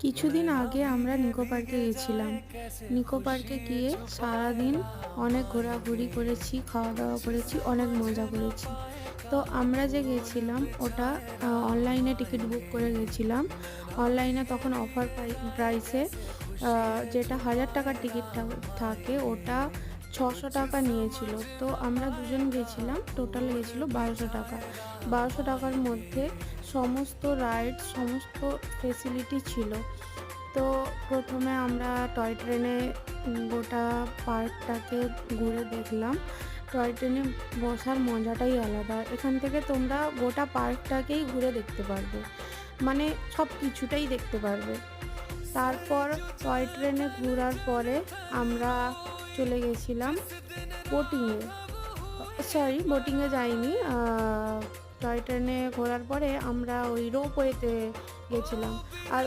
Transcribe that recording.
কিছুদিন আগে আমরা নিকো পার্কে গেছিলাম। নিকো পার্কে গিয়ে সারাদিন অনেক ঘোরাঘুরি করেছি, খাওয়া দাওয়া করেছি, অনেক মজা করেছি। তো আমরা যে গেছিলাম ওটা অনলাইনে টিকিট বুক করে গেছিলাম। অনলাইনে তখন অফার প্রাইসে যেটা 1000 টাকার টিকিট থাকে ওটা 600 টাকা নিয়েছিল। তো আমরা দুজন গেছিলাম, টোটাল গেছিলো 1200 টাকা। 1200 টাকার মধ্যে সমস্ত রাইড, সমস্ত ফেসিলিটি ছিল। তো প্রথমে আমরা টয় ট্রেনে গোটা পার্কটাকে ঘুরে দেখলাম। টয় ট্রেনে বসার মজাটাই আলাদা। এখান থেকে তোমরা গোটা পার্কটাকেই ঘুরে দেখতে পারবে, মানে সব কিছুটাই দেখতে পারবে। তারপর টয় ট্রেনে ঘোরার পরে আমরা চলে গেছিলাম বোটিংয়ে। বোটিংয়ে যাইনি। টয় ট্রেনে ঘোরার পরে আমরা ওই রোপওয়েতে গেছিলাম। আর